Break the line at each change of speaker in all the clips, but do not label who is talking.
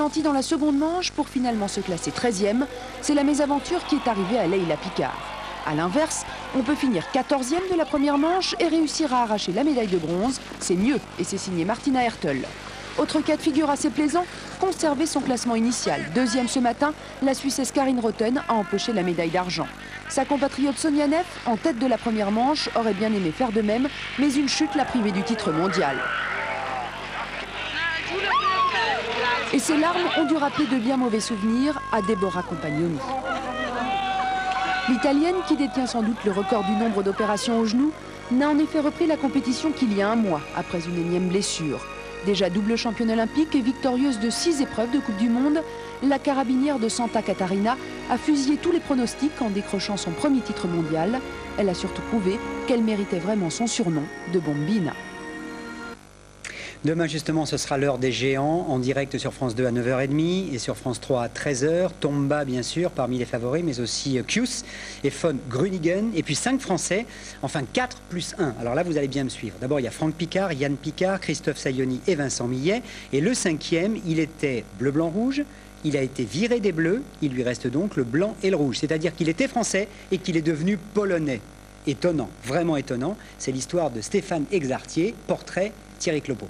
Nanti dans la seconde manche pour finalement se classer 13e. C'est la mésaventure qui est arrivée à Leila Picard. A l'inverse, on peut finir 14e de la première manche et réussir à arracher la médaille de bronze. C'est mieux et c'est signé Martina Hertel. Autre cas de figure assez plaisant, conserver son classement initial. Deuxième ce matin, la Suissesse Karin Roten a empoché la médaille d'argent. Sa compatriote Sonia Neff, en tête de la première manche, aurait bien aimé faire de même, mais une chute l'a privée du titre mondial. Et ces larmes ont dû rappeler de bien mauvais souvenirs à Deborah Compagnoni. L'Italienne, qui détient sans doute le record du nombre d'opérations au genou, n'a en effet repris la compétition qu'il y a un mois, après une énième blessure. Déjà double championne olympique et victorieuse de 6 épreuves de Coupe du Monde, la carabinière de Santa Catarina a fusillé tous les pronostics en décrochant son premier titre mondial. Elle a surtout prouvé qu'elle méritait vraiment son surnom de Bombina.
Demain, justement, ce sera l'heure des géants, en direct sur France 2 à 9h30 et sur France 3 à 13h. Tomba, bien sûr, parmi les favoris, mais aussi Kius et von Gruningen. Et puis 5 Français, enfin 4 plus 1. Alors là, vous allez bien me suivre. D'abord, il y a Franck Picard, Yann Picard, Christophe Sayoni et Vincent Millet. Et le 5e, il était bleu-blanc-rouge. Il a été viré des bleus. Il lui reste donc le blanc et le rouge. C'est-à-dire qu'il était français et qu'il est devenu polonais. Étonnant, vraiment étonnant. C'est l'histoire de Stéphane Exartier, portrait Thierry Clopo.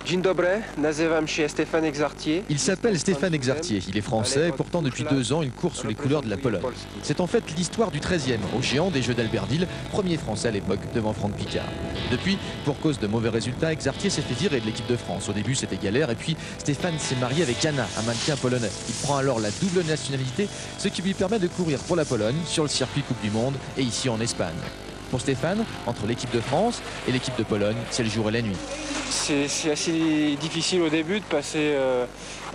Dzień dobry, nazywam się Stéphane Exartier.
Il s'appelle Stéphane Exartier, il est français, pourtant depuis 2 ans il court sous les couleurs de la Pologne. C'est en fait l'histoire du 13e, au géant des Jeux d'Albertville, premier français à l'époque devant Franck Picard. Depuis, pour cause de mauvais résultats, Exartier s'est fait virer de l'équipe de France. Au début c'était galère et puis Stéphane s'est marié avec Anna, un mannequin polonais. Il prend alors la double nationalité, ce qui lui permet de courir pour la Pologne sur le circuit Coupe du Monde et ici en Espagne. Pour Stéphane, entre l'équipe de France et l'équipe de Pologne, c'est le jour et la nuit.
C'est assez difficile au début de passer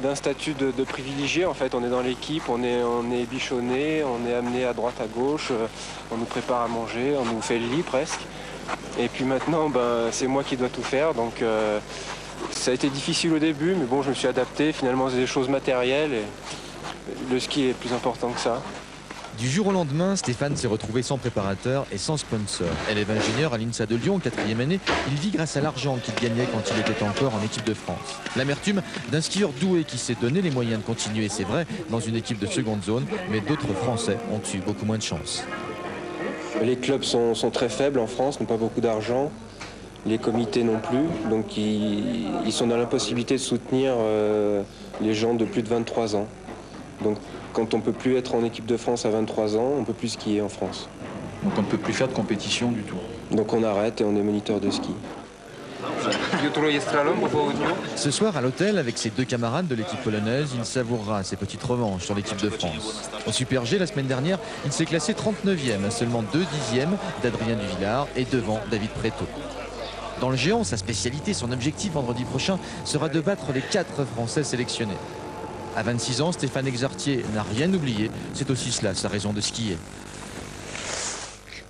d'un statut de privilégié. En fait, on est dans l'équipe, on est bichonné, on est amené à droite, à gauche, on nous prépare à manger, on nous fait le lit presque. Et puis maintenant, c'est moi qui dois tout faire. Donc ça a été difficile au début, mais bon, je me suis adapté. Finalement, c'est des choses matérielles et le ski est plus important que ça.
Du jour au lendemain, Stéphane s'est retrouvé sans préparateur et sans sponsor. Élève ingénieur à l'INSA de Lyon, 4e année, il vit grâce à l'argent qu'il gagnait quand il était encore en équipe de France. L'amertume d'un skieur doué qui s'est donné les moyens de continuer, c'est vrai, dans une équipe de seconde zone, mais d'autres Français ont eu beaucoup moins de chance.
Les clubs sont très faibles en France, n'ont pas beaucoup d'argent. Les comités non plus, donc ils sont dans l'impossibilité de soutenir les gens de plus de 23 ans. Donc quand on ne peut plus être en équipe de France à 23 ans, on ne peut plus skier en France.
Donc on ne peut plus faire de compétition du tout.
Donc on arrête et on est moniteur de ski.
Ce soir à l'hôtel, avec ses 2 camarades de l'équipe polonaise, il savourera ses petites revanches sur l'équipe de France. Au Super G, la semaine dernière, il s'est classé 39e, à seulement 2 dixièmes d'Adrien Duvillard et devant David Preto. Dans le géant, sa spécialité, son objectif vendredi prochain sera de battre les 4 Français sélectionnés. À 26 ans, Stéphane Exartier n'a rien oublié. C'est aussi cela, sa raison de skier.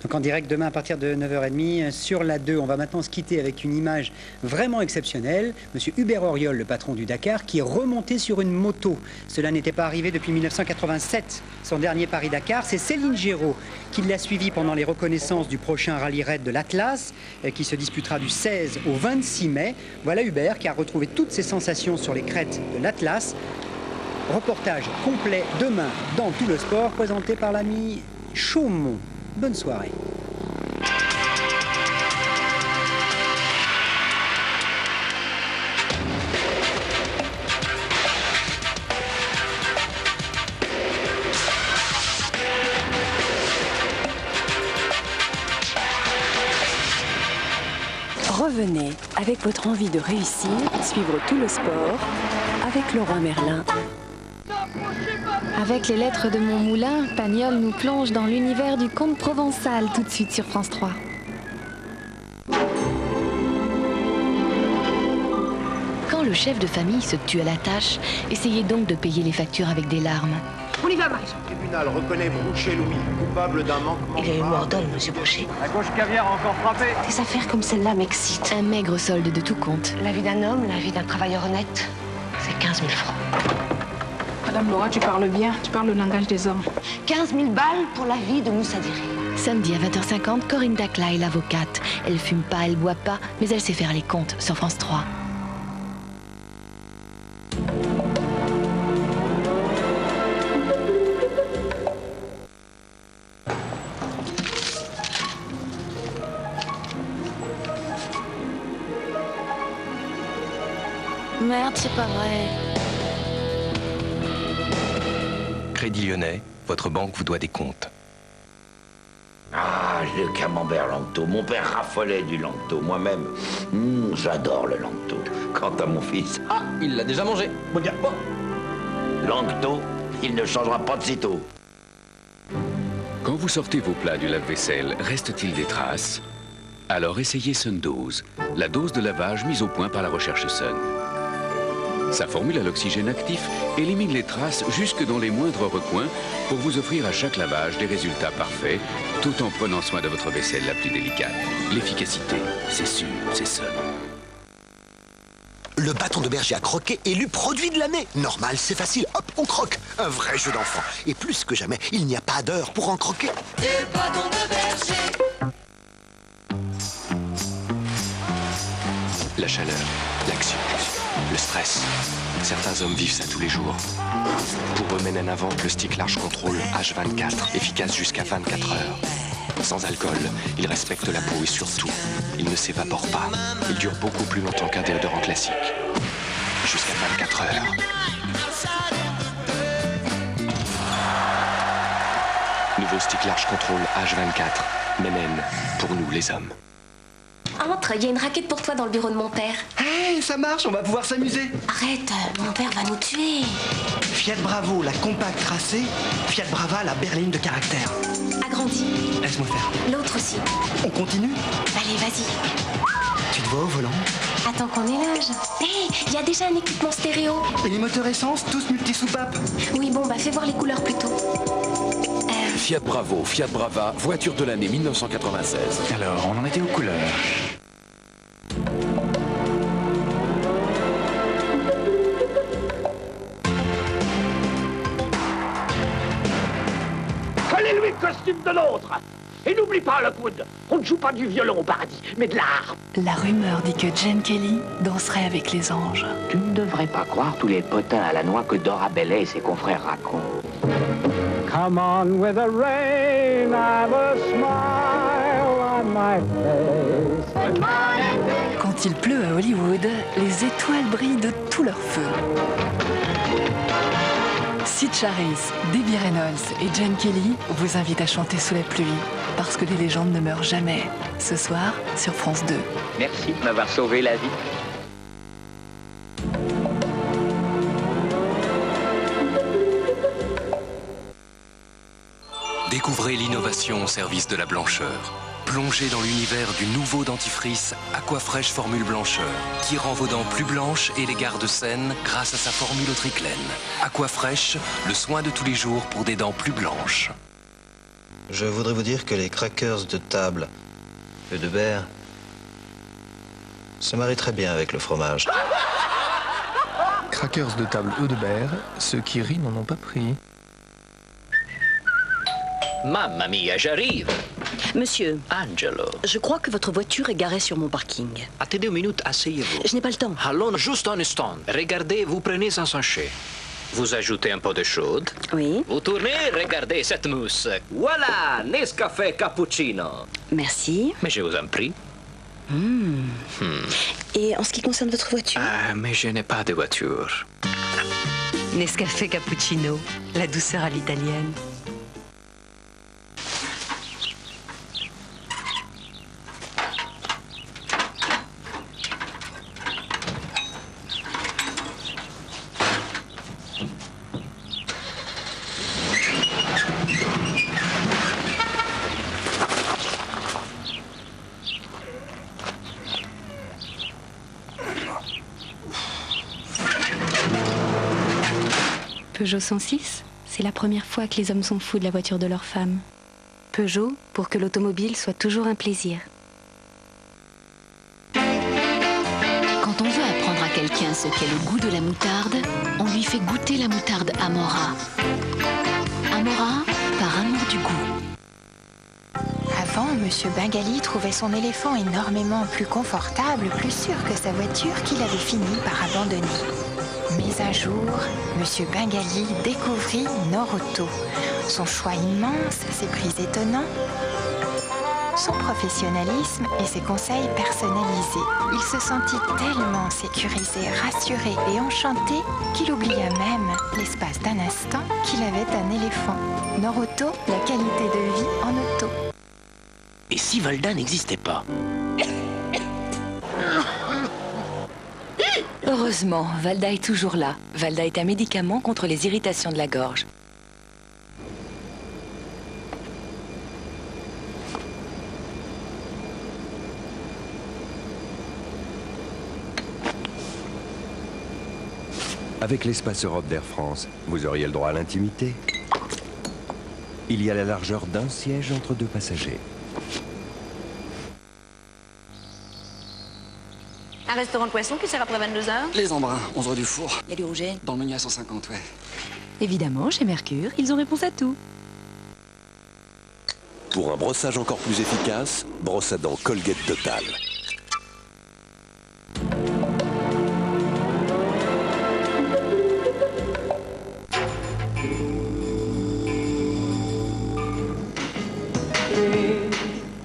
Donc en direct demain à partir de 9h30 sur la 2. On va maintenant se quitter avec une image vraiment exceptionnelle. Monsieur Hubert Auriol, le patron du Dakar, qui est remonté sur une moto. Cela n'était pas arrivé depuis 1987. Son dernier Paris-Dakar, c'est Céline Géraud qui l'a suivi pendant les reconnaissances du prochain rallye raid de l'Atlas, qui se disputera du 16 au 26 mai. Voilà Hubert qui a retrouvé toutes ses sensations sur les crêtes de l'Atlas. Reportage complet demain dans Tout le Sport, présenté par l'ami Chaumont. Bonne soirée.
Revenez avec votre envie de réussir, suivre Tout le Sport avec Leroy Merlin.
Avec les lettres de mon moulin, Pagnol nous plonge dans l'univers du conte provençal tout de suite sur France 3. Quand le chef de famille se tue à la tâche, essayez donc de payer les factures avec des larmes.
On y va, Marie.
Le tribunal reconnaît Brouchet-Louis coupable d'un manquement.
Il a eu mort d'homme, monsieur Brouchet.
La gauche caviar a encore frappé.
Des affaires comme celle-là m'excitent.
Un maigre solde de tout compte.
La vie d'un homme, la vie d'un travailleur honnête, c'est 15 000 francs.
Madame Laura, tu parles bien, tu parles le langage des hommes.
15 000 balles pour la vie de Moussa Diri.
Samedi à 20h50, Corinne Dacla est l'avocate. Elle fume pas, elle boit pas, mais elle sait faire les comptes sur France 3. Merde, c'est pas vrai.
Crédit Lyonnais, votre banque vous doit des comptes.
Ah, le camembert Langto. Mon père raffolait du Langto. Moi-même, j'adore le Langto. Quant à mon fils...
Ah, il l'a déjà mangé.
Langto, il ne changera pas de sitôt.
Quand vous sortez vos plats du lave-vaisselle, reste-t-il des traces? Alors essayez Sundose, la dose de lavage mise au point par la recherche Sun. Sa formule à l'oxygène actif élimine les traces jusque dans les moindres recoins pour vous offrir à chaque lavage des résultats parfaits, tout en prenant soin de votre vaisselle la plus délicate. L'efficacité, c'est sûr, c'est Sun.
Le bâton de berger à croquer élu produit de l'année. Normal, c'est facile, hop, on croque. Un vrai jeu d'enfant. Et plus que jamais, il n'y a pas d'heure pour en croquer.
Des bâtons de berger.
La chaleur, l'anxiété, le stress. Certains hommes vivent ça tous les jours. Pour eux, Menen invente le stick large contrôle H24, efficace jusqu'à 24 heures. Sans alcool, il respecte la peau et surtout, il ne s'évapore pas. Il dure beaucoup plus longtemps qu'un déodorant classique. Jusqu'à 24 heures. Nouveau stick large contrôle H24. Menen, pour nous les hommes.
Entre, il y a une raquette pour toi dans le bureau de mon père.
Hey, ça marche, on va pouvoir s'amuser.
Arrête, mon père va nous tuer.
Fiat Bravo, la compacte tracée. Fiat Brava, la berline de caractère.
Agrandi.
Laisse-moi faire.
L'autre aussi.
On continue?
Allez, vas-y.
Tu te vois au volant?
Attends qu'on ait l'âge. Hé, il y a déjà un équipement stéréo.
Et les moteurs essence, tous multi-soupapes?
Oui, bon, bah fais voir les couleurs plutôt.
Fiat Bravo, Fiat Brava, voiture de l'année 1996.
Alors, on en était aux couleurs.
Collez-lui le costume de l'autre. Et n'oublie pas le coude. On ne joue pas du violon au paradis, mais de l'art.
La rumeur dit que Jane Kelly danserait avec les anges.
Tu ne devrais pas croire tous les potins à la noix que Dora Bellet et ses confrères racontent.
Come on with the rain, I've a smile on my face.
Quand il pleut à Hollywood, les étoiles brillent de tout leur feu. Sid Charisse, Debbie Reynolds et Jane Kelly vous invitent à chanter sous la pluie, parce que les légendes ne meurent jamais. Ce soir, sur France 2.
Merci de m'avoir sauvé la vie.
Découvrez l'innovation au service de la blancheur. Plongez dans l'univers du nouveau dentifrice Aquafresh Formule Blancheur, qui rend vos dents plus blanches et les garde saines grâce à sa formule au triclène. Aquafresh, le soin de tous les jours pour des dents plus blanches.
Je voudrais vous dire que les crackers de table, œufs de berre, se marient très bien avec le fromage.
Crackers de table œufs de berre, ceux qui rient n'en ont pas pris.
Mamma mia, j'arrive.
Monsieur.
Angelo.
Je crois que votre voiture est garée sur mon parking.
Attendez une minute, asseyez-vous.
Je n'ai pas le temps.
Allons juste un instant. Regardez, vous prenez un sachet. Vous ajoutez un peu de chaude.
Oui.
Vous tournez, regardez cette mousse. Voilà, Nescafé Cappuccino.
Merci.
Mais je vous en prie.
Et en ce qui concerne votre voiture?
Mais je n'ai pas de voiture.
Nescafé Cappuccino, la douceur à l'italienne.
Peugeot 106, c'est la première fois que les hommes sont fous de la voiture de leur femme. Peugeot, pour que l'automobile soit toujours un plaisir.
Quand on veut apprendre à quelqu'un ce qu'est le goût de la moutarde, on lui fait goûter la moutarde Amora. Amora, par amour du goût.
Avant, Monsieur Bengali trouvait son éléphant énormément plus confortable, plus sûr que sa voiture qu'il avait fini par abandonner. Mais un jour, Monsieur Bengali découvrit Noroto. Son choix immense, ses prix étonnants. son professionnalisme et ses conseils personnalisés. Il se sentit tellement sécurisé, rassuré et enchanté qu'il oublia même, l'espace d'un instant, qu'il avait un éléphant. Norauto, la qualité de vie en auto.
Et si Valda n'existait pas?
Heureusement, Valda est toujours là. Valda est un médicament contre les irritations de la gorge.
Avec l'espace Europe d'Air France, vous auriez le droit à l'intimité. Il y a la largeur d'un siège entre deux passagers.
Un restaurant de poisson qui sert après 22h?
Les embruns, 11 rue du Four.
Il y a du rouget?
Dans le menu à 150, ouais.
Évidemment, chez Mercure, ils ont réponse à tout.
Pour un brossage encore plus efficace, brosse à dents Colgate Total.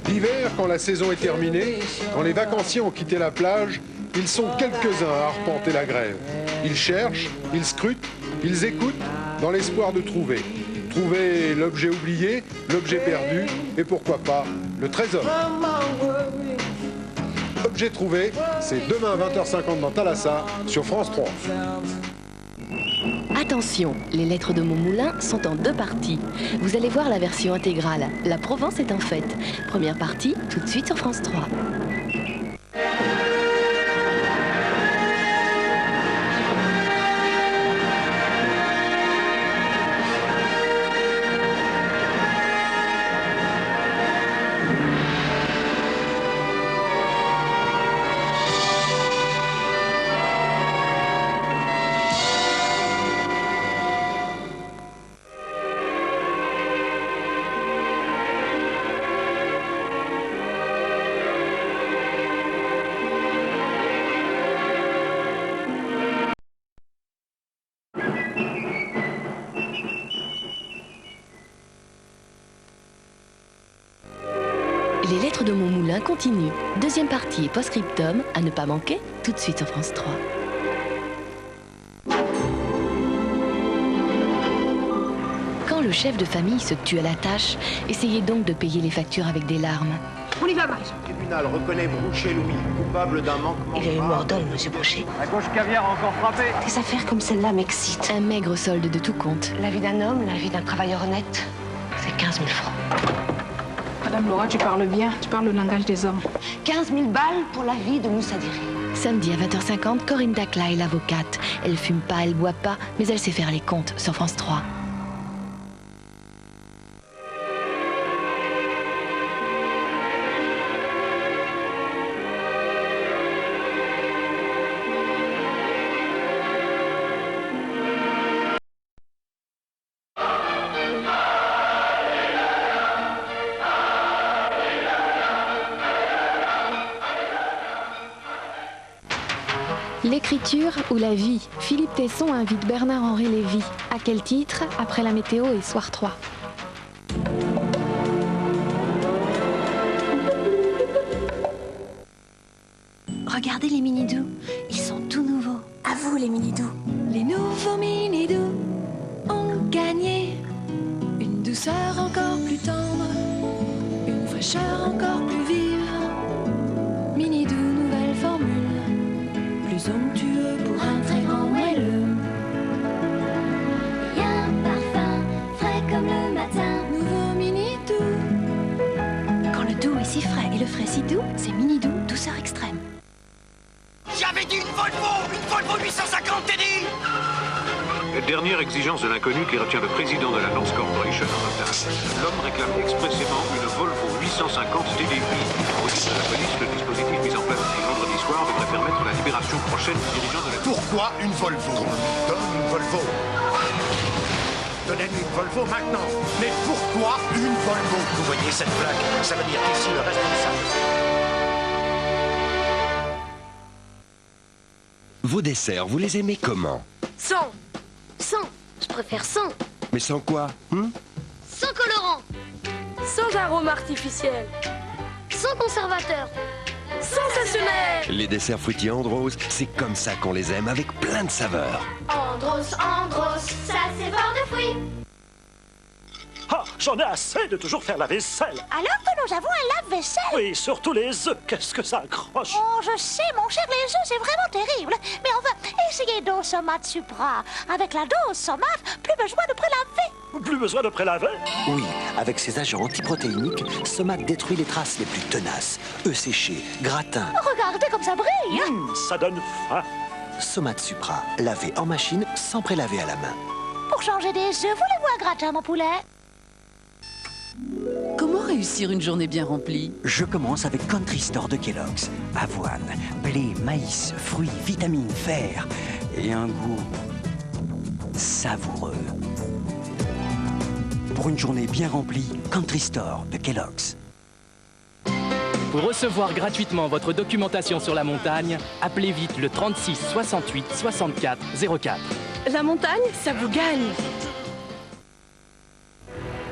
L'hiver, quand la saison est terminée, quand les vacanciers ont quitté la plage, ils sont quelques-uns à arpenter la grève. Ils cherchent, ils scrutent, ils écoutent, dans l'espoir de trouver. Trouver l'objet oublié, l'objet perdu, et pourquoi pas, le trésor. Objet trouvé, c'est demain à 20h50 dans Thalassa, sur France 3.
Attention, les lettres de mon moulin sont en 2 parties. Vous allez voir la version intégrale. La Provence est en fête. Première partie, tout de suite sur France 3. Les lettres de mon moulin continuent. Deuxième partie et post-scriptum à ne pas manquer, tout de suite sur France 3. Quand le chef de famille se tue à la tâche, essayez donc de payer les factures avec des larmes.
On y va, Max.
Le tribunal reconnaît Broucher-Louis coupable d'un manquement.
Il a eu mort d'homme, monsieur Broucher.
La gauche caviar a encore frappé.
Des affaires comme celle-là m'excitent.
Un maigre solde de tout compte.
La vie d'un homme, la vie d'un travailleur honnête, c'est 15 000 francs.
Madame Laura, tu parles bien, tu parles le langage des hommes.
15 000 balles pour la vie de Moussa Diri.
Samedi à 20h50, Corinne Dacla est l'avocate. Elle fume pas, elle boit pas, mais elle sait faire les comptes sur France 3. L'écriture ou la vie? Philippe Tesson invite Bernard-Henri Lévy. À quel titre? Après la météo et Soir 3.
Regardez les mini-doux, ils sont tout nouveaux. À vous les mini-doux.
Les nouveaux mini-doux ont gagné une douceur encore plus tendre, une fraîcheur encore plus vive. Mini-doux, nouvelle formule, plus onctueux pour un très grand moelleux.
Y a un parfum frais comme le matin.
Nouveau mini-doux.
Quand le doux est si frais et le frais si doux, c'est mini-doux, douceur extrême.
J'avais dit une Volvo 850, t'es dit?
Dernière exigence de l'inconnu qui retient le président de la Lance Corporation en otage. L'homme réclame expressément une Volvo 850 TDI. Au titre de la police, le dispositif mis en place depuis vendredi soir devrait permettre la libération prochaine du dirigeant de la...
Pourquoi une Volvo? On lui donne une Volvo. Donnez-lui une Volvo maintenant. Mais pourquoi une Volvo? Vous voyez cette plaque? Ça veut dire qu'ici le responsable...
Vos desserts, vous les aimez comment?
Sans. Je préfère sans.
Mais sans quoi?
Sans colorant.
Sans arôme artificiel.
sans conservateur.
Sensationnel!
Les desserts fruitiers Andros, c'est comme ça qu'on les aime, avec plein de saveurs.
Andros, Andros, ça c'est fort de fruits.
Ah, j'en ai assez de toujours faire la vaisselle.
Alors que nous avons un lave-vaisselle.
Oui, surtout les œufs, qu'est-ce que ça accroche.
Oh, je sais, mon cher, les œufs, c'est vraiment terrible. Mais enfin, essayez dose Somate Supra. Avec la dose Somate, plus besoin de prélaver.
Plus besoin de prélaver?
Oui, avec ses agents antiprotéiniques, Somate détruit les traces les plus tenaces. Œufs séchés, gratins.
Regardez comme ça brille.
Ça donne faim.
Somate Supra, lavé en machine sans prélaver à la main.
Pour changer des œufs, voulez-vous un gratin, mon poulet?
Comment réussir une journée bien remplie?
Je commence avec Country Store de Kellogg's. Avoine, blé, maïs, fruits, vitamines, fer et un goût savoureux. Pour une journée bien remplie, Country Store de Kellogg's.
Pour recevoir gratuitement votre documentation sur la montagne, appelez vite le 36 68 64 04.
La montagne, ça vous gagne.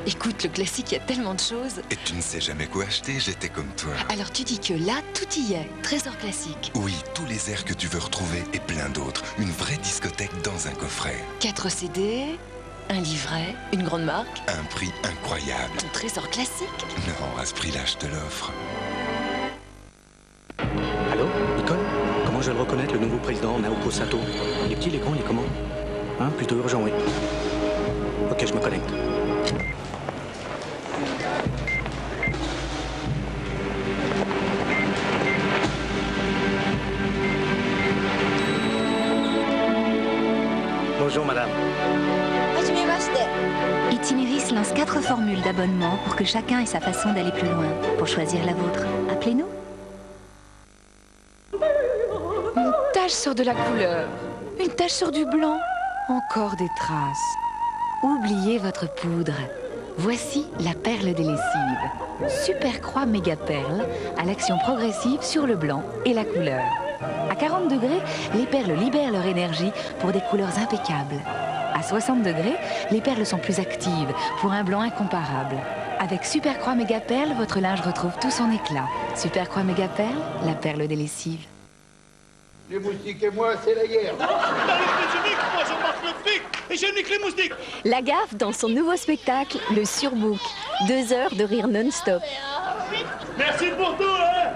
Écoute, le classique, il y a tellement de choses.
Et tu ne sais jamais quoi acheter, j'étais comme toi.
Alors tu dis que là, tout y est. Trésor classique.
Oui, tous les airs que tu veux retrouver et plein d'autres. Une vraie discothèque dans un coffret.
4 CD, un livret, une grande marque.
Un prix incroyable.
Ton trésor classique.
Non, à ce prix-là, je te l'offre.
Allô, Nicole? Comment je vais le reconnaître, le nouveau président, Naoko Sato? Il est petit, il est grand, il est comment? Hein, plutôt urgent, oui. Ok, je me connecte. Bonjour, madame.
Itinéris lance 4 formules d'abonnement pour que chacun ait sa façon d'aller plus loin. Pour choisir la vôtre, appelez-nous.
Une tache sur de la couleur. Une tache sur du blanc. Encore des traces.
Oubliez votre poudre. Voici la perle des lessives. Super Croix Méga Perle à l'action progressive sur le blanc et la couleur. À 40 degrés, les perles libèrent leur énergie pour des couleurs impeccables. À 60 degrés, les perles sont plus actives pour un blanc incomparable. Avec Super Croix Méga Perle, votre linge retrouve tout son éclat. Super Croix Méga Perle, la perle des lessives.
Les moustiques et moi, c'est la guerre.
Moi, je marque le fric et je nique les moustiques.
La Gaffe dans son nouveau spectacle, Le Surbook. 2 heures de rire non-stop.
Merci pour tout, hein.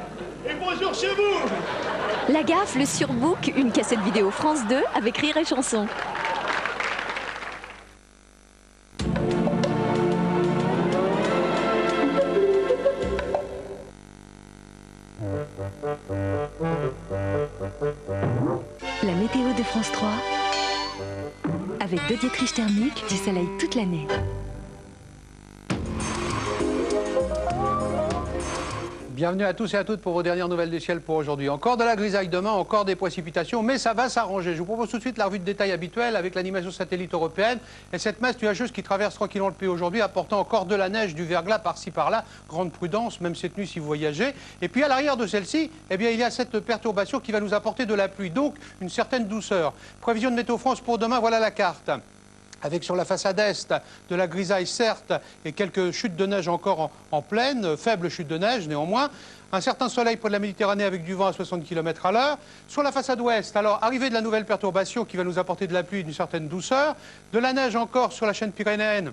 Et bonjour chez vous.
La Gaffe, Le Surbook, une cassette vidéo France 2 avec rire et chanson. La météo de France 3, avec 2 diétriches thermiques, du soleil toute l'année.
Bienvenue à tous et à toutes pour vos dernières nouvelles du ciel pour aujourd'hui. Encore de la grisaille demain, encore des précipitations, mais ça va s'arranger. Je vous propose tout de suite la revue de détail habituelle avec l'animation satellite européenne et cette masse nuageuse qui traverse tranquillement le pays aujourd'hui, apportant encore de la neige, du verglas par-ci par-là. Grande prudence, même cette nuit si vous voyagez. Et puis à l'arrière de celle-ci, eh bien, il y a cette perturbation qui va nous apporter de la pluie, donc une certaine douceur. Prévision de Météo France pour demain, voilà la carte. Avec sur la façade est de la grisaille certes et quelques chutes de neige encore en pleine, faibles chutes de neige néanmoins. Un certain soleil près de la Méditerranée avec du vent à 60 km à l'heure. Sur la façade ouest, alors arrivée de la nouvelle perturbation qui va nous apporter de la pluie et d'une certaine douceur. De la neige encore sur la chaîne pyrénéenne.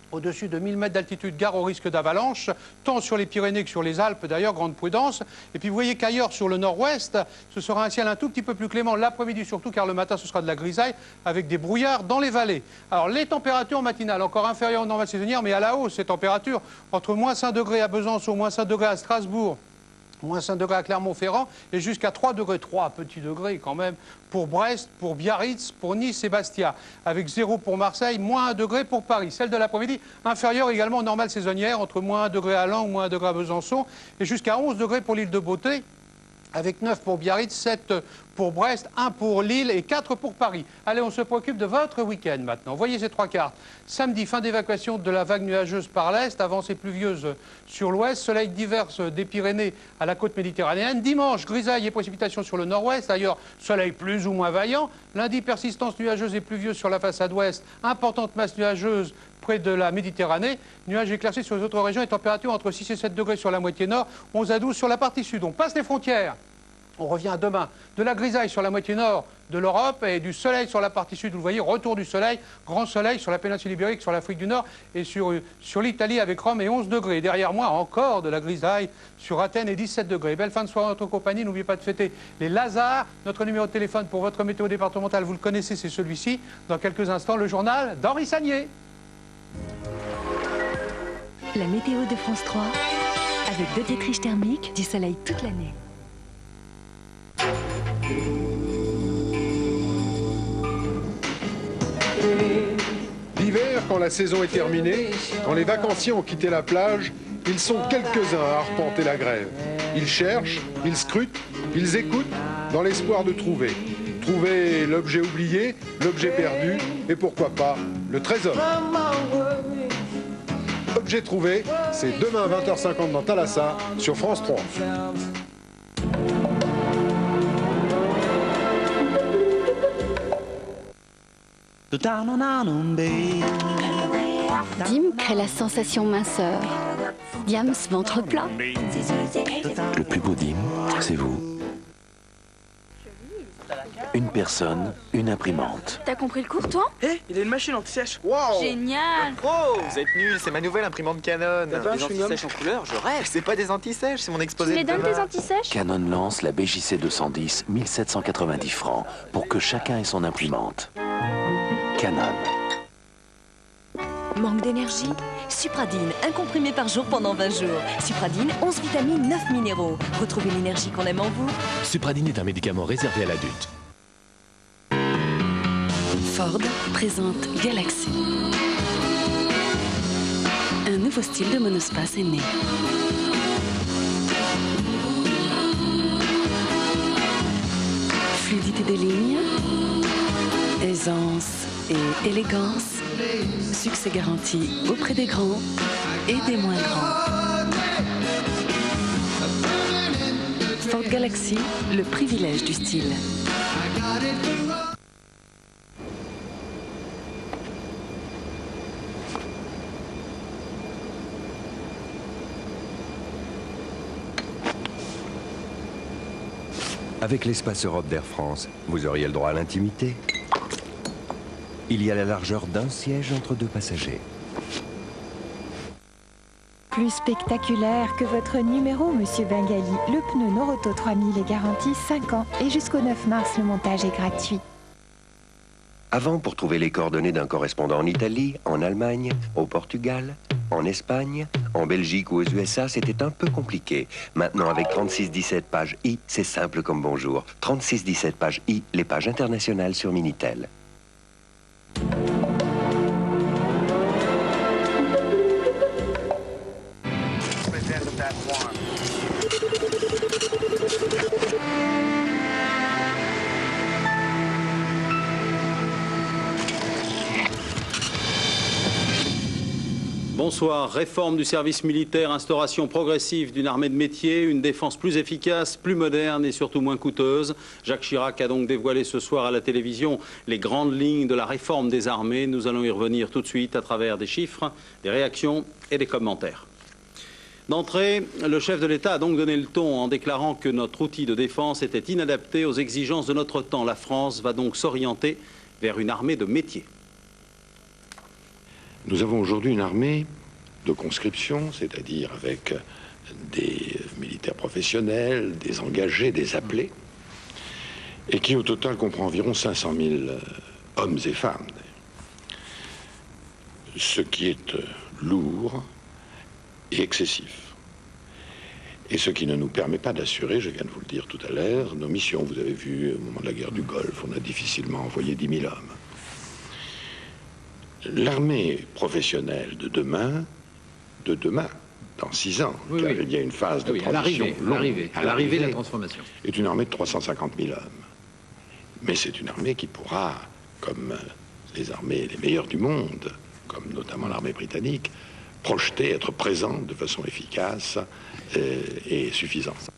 Au-dessus de 1000 mètres d'altitude, gare au risque d'avalanche, tant sur les Pyrénées que sur les Alpes d'ailleurs, grande prudence. Et puis vous voyez qu'ailleurs sur le nord-ouest, ce sera un ciel un tout petit peu plus clément l'après-midi surtout, car le matin ce sera de la grisaille avec des brouillards dans les vallées. Alors les températures matinales encore inférieures aux normales saisonnières, mais à la hausse ces températures, entre moins 5 degrés à Besançon, moins 5 degrés à Strasbourg, moins 5 degrés à Clermont-Ferrand et jusqu'à 3 degrés, 3 petits degrés quand même, pour Brest, pour Biarritz, pour Nice et Bastia. Avec 0 pour Marseille, moins 1 degré pour Paris. Celle de l'après-midi, inférieure également aux normales saisonnières, entre moins 1 degré à Lens, moins 1 degré à Besançon et jusqu'à 11 degrés pour l'île de Beauté. Avec 9 pour Biarritz, 7
pour Brest, 1 pour Lille et 4 pour Paris. Allez, on se préoccupe de votre week-end maintenant. Voyez ces 3 cartes. Samedi, fin d'évacuation de la vague nuageuse par l'est, avancée pluvieuse sur l'ouest, soleil divers des Pyrénées à la côte méditerranéenne. Dimanche, grisaille et précipitations sur le nord-ouest, ailleurs soleil plus ou moins vaillant. Lundi, persistance nuageuse et pluvieuse sur la façade ouest, importante masse nuageuse près de la Méditerranée, nuages éclaircis sur les autres régions et températures entre 6 et 7 degrés sur la moitié nord, 11 à 12 sur la partie sud. On passe les frontières. On revient à demain. De la grisaille sur la moitié nord de l'Europe et du soleil sur la partie sud. Vous voyez, retour du soleil, grand soleil sur la péninsule ibérique, sur l'Afrique du Nord et sur l'Italie avec Rome et 11 degrés. Derrière moi, encore de la grisaille sur Athènes et 17 degrés. Belle fin de soirée en notre compagnie. N'oubliez pas de fêter les Lazars. Notre numéro de téléphone pour votre météo départementale, vous le connaissez, c'est celui-ci. Dans quelques instants, le journal d'Henri Sagnier.
La météo de France 3, avec 2 détriches thermiques, du soleil toute l'année.
L'hiver, quand la saison est terminée, quand les vacanciers ont quitté la plage, ils sont quelques-uns à arpenter la grève. Ils cherchent, ils scrutent, ils écoutent, dans l'espoir de trouver. Trouver l'objet oublié, l'objet perdu, et pourquoi pas, le trésor. Objet trouvé, c'est demain à 20h50 dans Thalassa, sur France 3.
Dim crée la sensation minceur. Diams ventre plat.
Le plus beau dîme, c'est vous. Une personne, une imprimante.
T'as compris le cours, toi?
Hé, il a une machine anti-sèche.
Wow. Génial.
Oh, vous êtes nuls, c'est ma nouvelle imprimante Canon. Des anti-sèches en couleur, je rêve. C'est pas des anti-sèches, c'est mon exposé.
Tu les donnes tes anti-sèches?
Canon lance la BJC 210, 1790 francs, pour que chacun ait son imprimante. Canon.
Manque d'énergie? Supradine, un comprimé par jour pendant 20 jours. Supradine, 11 vitamines, 9 minéraux. Retrouvez l'énergie qu'on aime en vous.
Supradine est un médicament réservé à l'adulte.
Ford présente Galaxy. Un nouveau style de monospace est né. Fluidité des lignes, aisance et élégance, succès garanti auprès des grands et des moins grands. Ford Galaxy, le privilège du style.
Avec l'espace Europe d'Air France, vous auriez le droit à l'intimité. Il y a la largeur d'un siège entre 2 passagers.
Plus spectaculaire que votre numéro, Monsieur Bengali. Le pneu Noroto 3000 est garanti 5 ans et jusqu'au 9 mars, le montage est gratuit.
Avant, pour trouver les coordonnées d'un correspondant en Italie, en Allemagne, au Portugal, en Espagne, en Belgique ou aux USA, c'était un peu compliqué. Maintenant, avec 3617 page I, c'est simple comme bonjour. 3617 page I, les pages internationales sur Minitel.
Bonsoir. Réforme du service militaire, instauration progressive d'une armée de métier, une défense plus efficace, plus moderne et surtout moins coûteuse. Jacques Chirac a donc dévoilé ce soir à la télévision les grandes lignes de la réforme des armées. Nous allons y revenir tout de suite à travers des chiffres, des réactions et des commentaires. D'entrée, le chef de l'État a donc donné le ton en déclarant que notre outil de défense était inadapté aux exigences de notre temps. La France va donc s'orienter vers une armée de métier.
Nous avons aujourd'hui une armée de conscription, c'est-à-dire avec des militaires professionnels, des engagés, des appelés, et qui au total comprend environ 500 000 hommes et femmes. Ce qui est lourd et excessif. Et ce qui ne nous permet pas d'assurer, je viens de vous le dire tout à l'heure, nos missions. Vous avez vu, au moment de la guerre du Golfe, on a difficilement envoyé 10 000 hommes. L'armée professionnelle de demain, dans 6 ans, car il y a une phase de transition longue,
à l'arrivée de la transformation,
est une armée de 350 000 hommes. Mais c'est une armée qui pourra, comme les armées les meilleures du monde, comme notamment l'armée britannique, projeter, être présente de façon efficace et suffisante.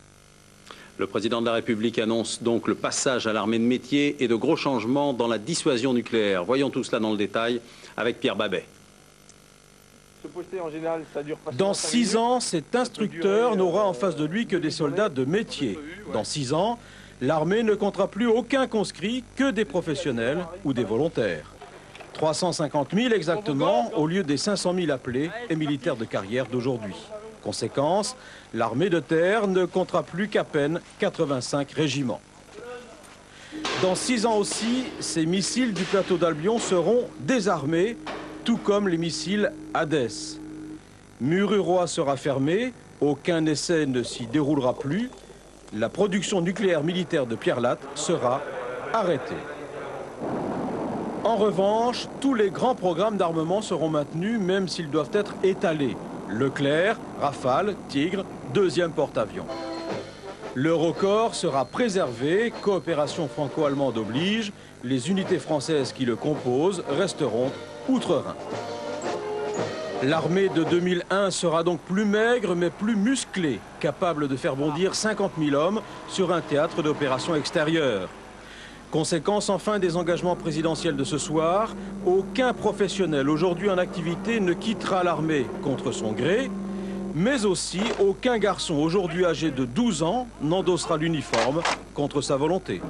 Le président de la République annonce donc le passage à l'armée de métier et de gros changements dans la dissuasion nucléaire. Voyons tout cela dans le détail avec Pierre Babet.
Dans 6 ans, cet instructeur n'aura en face de lui que des soldats de métier. Dans 6 ans, l'armée ne comptera plus aucun conscrit, que des professionnels ou des volontaires. 350 000 exactement, au lieu des 500 000 appelés et militaires de carrière d'aujourd'hui. Conséquence, l'armée de terre ne comptera plus qu'à peine 85 régiments. Dans 6 ans aussi, ces missiles du plateau d'Albion seront désarmés, tout comme les missiles Hades. Mururoa sera fermé, aucun essai ne s'y déroulera plus, la production nucléaire militaire de Pierre Latte sera arrêtée. En revanche, tous les grands programmes d'armement seront maintenus, même s'ils doivent être étalés. Leclerc, Rafale, Tigre, 2e porte-avions. L'Eurocorps sera préservé, coopération franco-allemande oblige, les unités françaises qui le composent resteront outre-Rhin. L'armée de 2001 sera donc plus maigre mais plus musclée, capable de faire bondir 50 000 hommes sur un théâtre d'opérations extérieures. Conséquence enfin des engagements présidentiels de ce soir, aucun professionnel aujourd'hui en activité ne quittera l'armée contre son gré, mais aussi aucun garçon aujourd'hui âgé de 12 ans n'endossera l'uniforme contre sa volonté.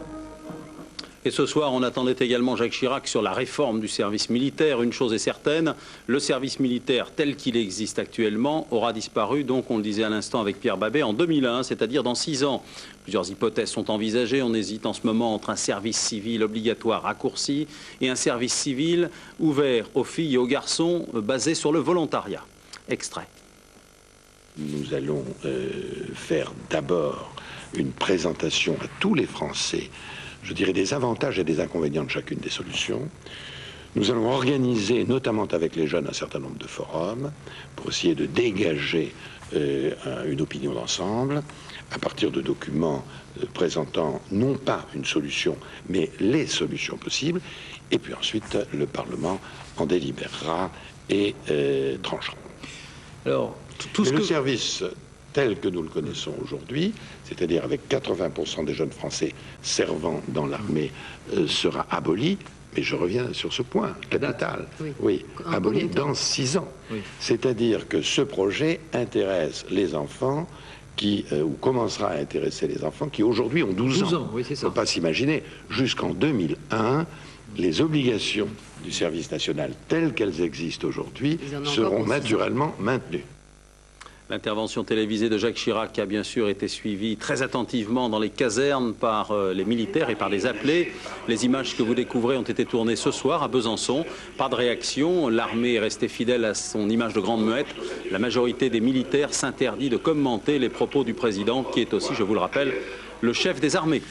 Et ce soir, on attendait également Jacques Chirac sur la réforme du service militaire. Une chose est certaine, le service militaire tel qu'il existe actuellement aura disparu, donc on le disait à l'instant avec Pierre Babet, en 2001, c'est-à-dire dans 6 ans. Plusieurs hypothèses sont envisagées. On hésite en ce moment entre un service civil obligatoire raccourci et un service civil ouvert aux filles et aux garçons basé sur le volontariat. Extrait.
Nous allons faire d'abord une présentation à tous les Français, je dirais, des avantages et des inconvénients de chacune des solutions. Nous allons organiser, notamment avec les jeunes, un certain nombre de forums pour essayer de dégager une opinion d'ensemble à partir de documents présentant non pas une solution, mais les solutions possibles. Et puis ensuite, le Parlement en délibérera et tranchera.
Alors,
le service tel que nous le connaissons aujourd'hui, c'est-à-dire avec 80% des jeunes Français servant dans l'armée, sera aboli. Mais je reviens sur ce point capital. Oui, aboli dans 6 ans. Oui. C'est-à-dire que ce projet intéresse les enfants ou commencera à intéresser les enfants qui aujourd'hui ont 12 ans. Oui, c'est ça. Il ne faut pas s'imaginer, jusqu'en 2001, les obligations du service national telles qu'elles existent aujourd'hui seront naturellement maintenues.
L'intervention télévisée de Jacques Chirac a bien sûr été suivie très attentivement dans les casernes par les militaires et par les appelés. Les images que vous découvrez ont été tournées ce soir à Besançon. Pas de réaction, l'armée est restée fidèle à son image de grande muette. La majorité des militaires s'interdit de commenter les propos du président, qui est aussi, je vous le rappelle, le chef des armées.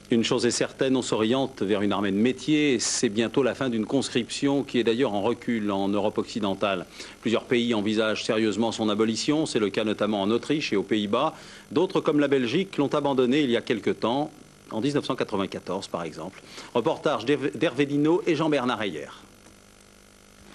Une chose est certaine, on s'oriente vers une armée de métier. C'est bientôt la fin d'une conscription qui est d'ailleurs en recul en Europe occidentale. Plusieurs pays envisagent sérieusement son abolition. C'est le cas notamment en Autriche et aux Pays-Bas. D'autres, comme la Belgique, l'ont abandonné il y a quelque temps, en 1994 par exemple. Reportage d'Hervé Dino et Jean-Bernard Heyer.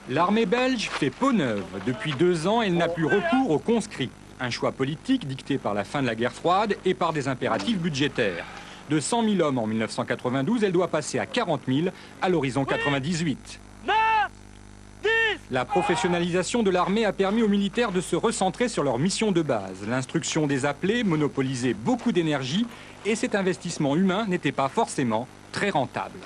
L'armée belge fait peau neuve. Depuis 2 ans, elle n'a plus recours aux conscrits. Un choix politique dicté par la fin de la guerre froide et par des impératifs budgétaires. De 100 000 hommes en 1992, elle doit passer à 40 000 à l'horizon 98. La professionnalisation de l'armée a permis aux militaires de se recentrer sur leur mission de base. L'instruction des appelés monopolisait beaucoup d'énergie et cet investissement humain n'était pas forcément très rentable.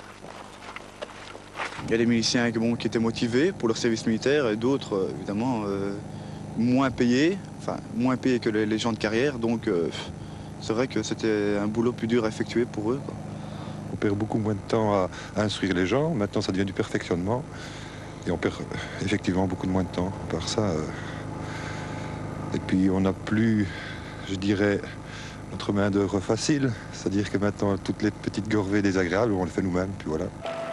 Il y a des miliciens qui étaient motivés pour leur service militaire et d'autres, évidemment, moins payés que les gens de carrière. Donc, c'est vrai que c'était un boulot plus dur à effectuer pour eux, quoi.
On perd beaucoup moins de temps à instruire les gens. Maintenant, ça devient du perfectionnement. Et on perd effectivement beaucoup de moins de temps par ça. Et puis, on n'a plus, je dirais, notre main d'œuvre facile. C'est-à-dire que maintenant, toutes les petites gorvées désagréables, on les fait nous-mêmes, puis voilà.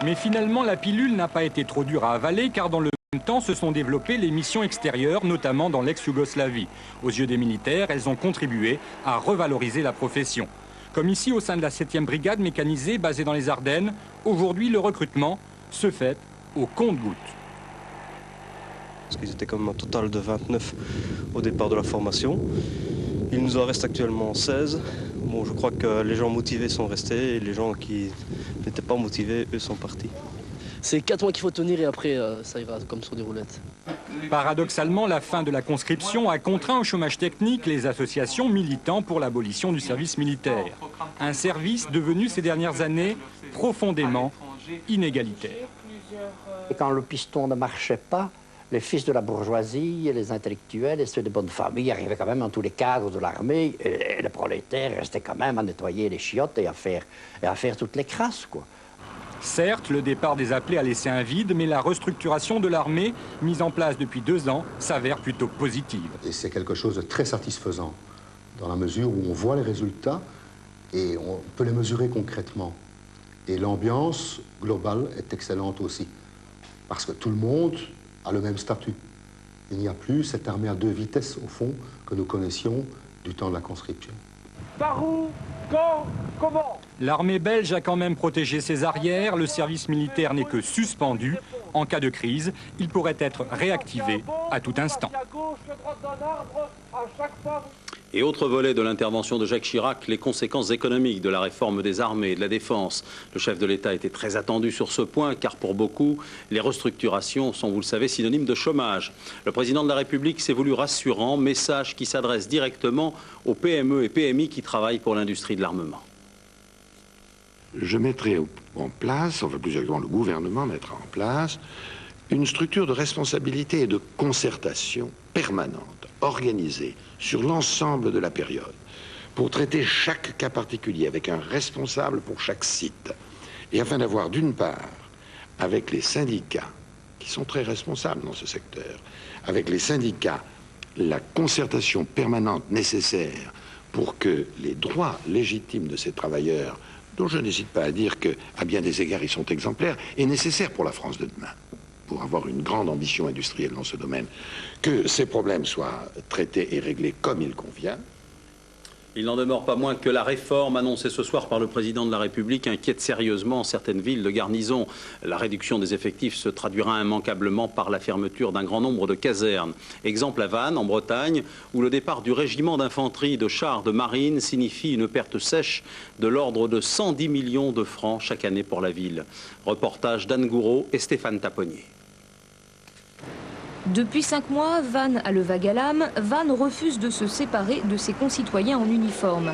Mais finalement, la pilule n'a pas été trop dure à avaler, car dans le même temps se sont développées les missions extérieures, notamment dans l'ex-Yougoslavie. Aux yeux des militaires, elles ont contribué à revaloriser la profession. Comme ici au sein de la 7e brigade mécanisée basée dans les Ardennes, aujourd'hui le recrutement se fait au compte-gouttes.
Parce qu'ils étaient quand même un total de 29 au départ de la formation. Il nous en reste actuellement 16. Bon, je crois que les gens motivés sont restés et les gens qui n'étaient pas motivés, eux, sont partis.
C'est 4 mois qu'il faut tenir et après, ça ira comme sur des roulettes.
Paradoxalement, la fin de la conscription a contraint au chômage technique les associations militant pour l'abolition du service militaire. Un service devenu ces dernières années profondément inégalitaire.
Et quand le piston ne marchait pas, les fils de la bourgeoisie, les intellectuels et ceux de bonnes familles arrivaient quand même dans tous les cadres de l'armée et les prolétaires restaient quand même à nettoyer les chiottes et à faire toutes les crasses, quoi.
Certes, le départ des appelés a laissé un vide, mais la restructuration de l'armée, mise en place depuis 2 ans, s'avère plutôt positive.
Et c'est quelque chose de très satisfaisant, dans la mesure où on voit les résultats et on peut les mesurer concrètement. Et l'ambiance globale est excellente aussi, parce que tout le monde a le même statut. Il n'y a plus cette armée à 2 vitesses, au fond, que nous connaissions du temps de la conscription.
Par où? Quand? Comment?
L'armée belge a quand même protégé ses arrières, le service militaire n'est que suspendu. En cas de crise, il pourrait être réactivé à tout instant.
Et autre volet de l'intervention de Jacques Chirac, les conséquences économiques de la réforme des armées et de la défense. Le chef de l'État était très attendu sur ce point, car pour beaucoup, les restructurations sont, vous le savez, synonymes de chômage. Le président de la République s'est voulu rassurant, message qui s'adresse directement aux PME et PMI qui travaillent pour l'industrie de l'armement.
Je mettrai en place, enfin plus exactement le gouvernement mettra en place, une structure de responsabilité et de concertation permanente, organisée sur l'ensemble de la période, pour traiter chaque cas particulier avec un responsable pour chaque site, et afin d'avoir d'une part, avec les syndicats, qui sont très responsables dans ce secteur, avec les syndicats, la concertation permanente nécessaire pour que les droits légitimes de ces travailleurs, dont je n'hésite pas à dire qu'à bien des égards ils sont exemplaires, est nécessaire pour la France de demain, pour avoir une grande ambition industrielle dans ce domaine, que ces problèmes soient traités et réglés comme il convient.
Il n'en demeure pas moins que la réforme annoncée ce soir par le président de la République inquiète sérieusement certaines villes de garnison. La réduction des effectifs se traduira immanquablement par la fermeture d'un grand nombre de casernes. Exemple à Vannes, en Bretagne, où le départ du régiment d'infanterie de chars de marine signifie une perte sèche de l'ordre de 110 millions de francs chaque année pour la ville. Reportage d'Anne Gouraud et Stéphane Taponnier.
Depuis 5 mois, Vannes a le vague à l'âme. Vannes refuse de se séparer de ses concitoyens en uniforme.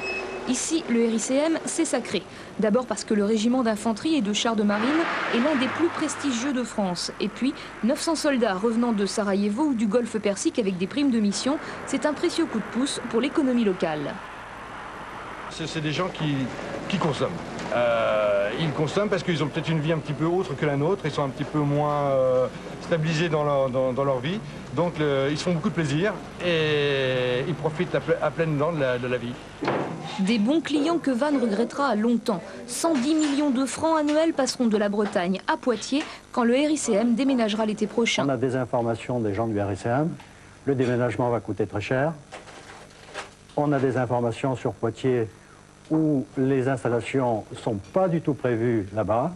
Ici, le RICM, c'est sacré. D'abord parce que le régiment d'infanterie et de chars de marine est l'un des plus prestigieux de France. Et puis, 900 soldats revenant de Sarajevo ou du Golfe Persique avec des primes de mission, c'est un précieux coup de pouce pour l'économie locale.
C'est des gens qui consomment. Ils consomment parce qu'ils ont peut-être une vie un petit peu autre que la nôtre, ils sont un petit peu moins stabilisés dans leur vie, donc ils se font beaucoup de plaisir et ils profitent à pleines dents de la vie.
Des bons clients que Vannes regrettera longtemps. 110 millions de francs annuels passeront de la Bretagne à Poitiers quand le RICM déménagera l'été prochain.
On a des informations des gens du RICM, le déménagement va coûter très cher. On a des informations sur Poitiers où les installations ne sont pas du tout prévues là-bas.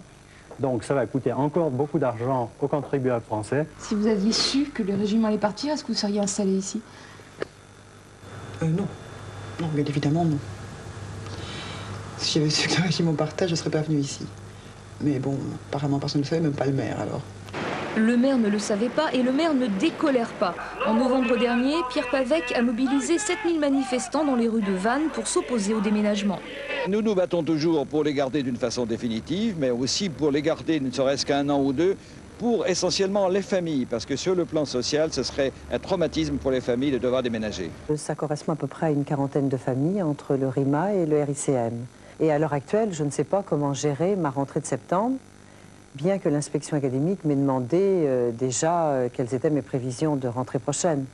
Donc ça va coûter encore beaucoup d'argent aux contribuables français.
Si vous aviez su que le régiment allait partir, est-ce que vous seriez installé ici?
Non. Non, bien évidemment, non. Si j'avais su que le régiment partait, je ne serais pas venu ici. Mais bon, apparemment personne ne le savait, même pas le maire alors.
Le maire ne le savait pas et le maire ne décolère pas. En novembre dernier, Pierre Pavec a mobilisé 7000 manifestants dans les rues de Vannes pour s'opposer au déménagement.
Nous nous battons toujours pour les garder d'une façon définitive, mais aussi pour les garder ne serait-ce qu'un an ou deux, pour essentiellement les familles, parce que sur le plan social, ce serait un traumatisme pour les familles de devoir déménager.
Ça correspond à peu près à une quarantaine de familles entre le RIMA et le RICM. Et à l'heure actuelle, je ne sais pas comment gérer ma rentrée de septembre, bien que l'inspection académique m'ait demandé déjà quelles étaient mes prévisions de rentrée prochaine.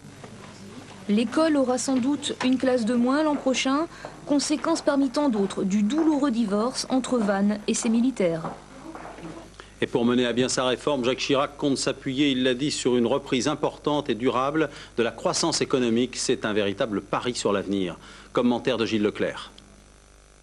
L'école aura sans doute une classe de moins l'an prochain, conséquence parmi tant d'autres du douloureux divorce entre Vannes et ses militaires.
Et pour mener à bien sa réforme, Jacques Chirac compte s'appuyer, il l'a dit, sur une reprise importante et durable de la croissance économique. C'est un véritable pari sur l'avenir. Commentaire de Gilles Leclerc.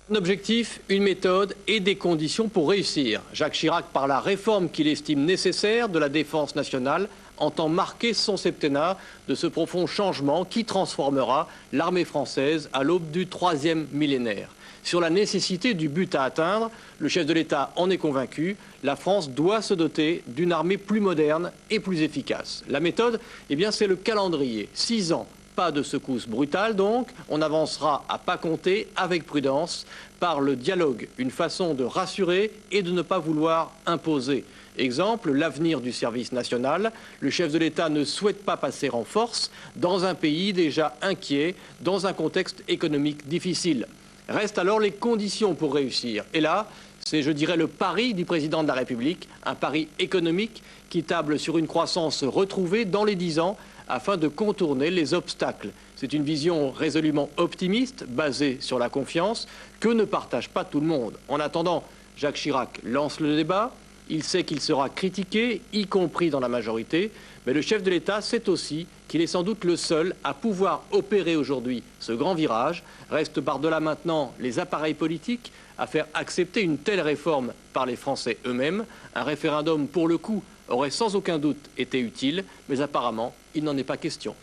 Un objectif, une méthode et des conditions pour réussir. Jacques Chirac, par la réforme qu'il estime nécessaire de la défense nationale, entend marquer son septennat de ce profond changement qui transformera l'armée française à l'aube du 3e millénaire. Sur la nécessité du but à atteindre, le chef de l'État en est convaincu, la France doit se doter d'une armée plus moderne et plus efficace. La méthode, eh bien, c'est le calendrier. 6 ans. Pas de secousse brutale donc, on avancera à pas compter, avec prudence, par le dialogue, une façon de rassurer et de ne pas vouloir imposer. Exemple, l'avenir du service national. Le chef de l'État ne souhaite pas passer en force dans un pays déjà inquiet, dans un contexte économique difficile. Restent alors les conditions pour réussir. Et là, c'est, je dirais, le pari du président de la République, un pari économique qui table sur une croissance retrouvée dans les 10 ans, afin de contourner les obstacles. C'est une vision résolument optimiste, basée sur la confiance, que ne partage pas tout le monde. En attendant, Jacques Chirac lance le débat, il sait qu'il sera critiqué, y compris dans la majorité, mais le chef de l'État sait aussi qu'il est sans doute le seul à pouvoir opérer aujourd'hui ce grand virage. Reste par-delà maintenant les appareils politiques à faire accepter une telle réforme par les Français eux-mêmes. Un référendum, pour le coup, aurait sans aucun doute été utile, mais apparemment, il n'en est pas question.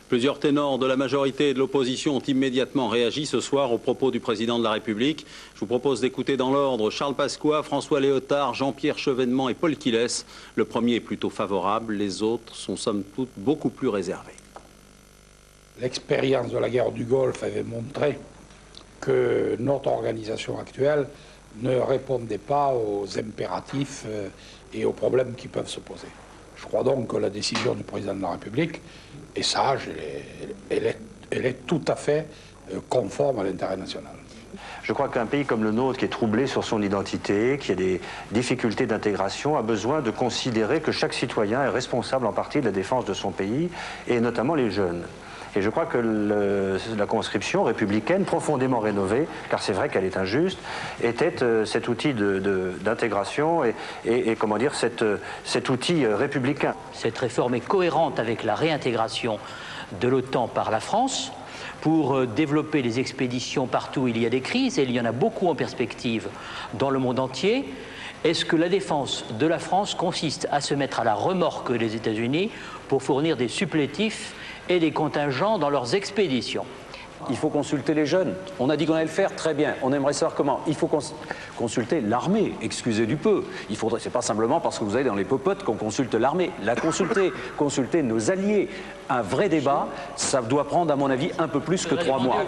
Plusieurs ténors de la majorité et de l'opposition ont immédiatement réagi ce soir aux propos du président de la République. Je vous propose d'écouter dans l'ordre Charles Pasqua, François Léotard, Jean-Pierre Chevènement et Paul Quilès. Le premier est plutôt favorable, les autres sont somme toute beaucoup plus réservés.
L'expérience de la guerre du Golfe avait montré que notre organisation actuelle ne répondait pas aux impératifs et aux problèmes qui peuvent se poser. Je crois donc que la décision du président de la République est sage, elle est tout à fait conforme à l'intérêt national.
Je crois qu'un pays comme le nôtre, qui est troublé sur son identité, qui a des difficultés d'intégration, a besoin de considérer que chaque citoyen est responsable en partie de la défense de son pays, et notamment les jeunes. Et je crois que la conscription républicaine, profondément rénovée, car c'est vrai qu'elle est injuste, était cet outil d'intégration et comment dire, cet outil républicain.
Cette réforme est cohérente avec la réintégration de l'OTAN par la France pour développer les expéditions partout où il y a des crises, et il y en a beaucoup en perspective dans le monde entier. Est-ce que la défense de la France consiste à se mettre à la remorque des États-Unis pour fournir des supplétifs et des contingents dans leurs expéditions?
Il faut consulter les jeunes. On a dit qu'on allait le faire, très bien. On aimerait savoir comment. Il faut consulter l'armée, excusez du peu. C'est pas simplement parce que vous allez dans les popotes qu'on consulte l'armée. La consulter nos alliés. Un vrai débat, ça doit prendre, à mon avis, un peu plus que 3 mois.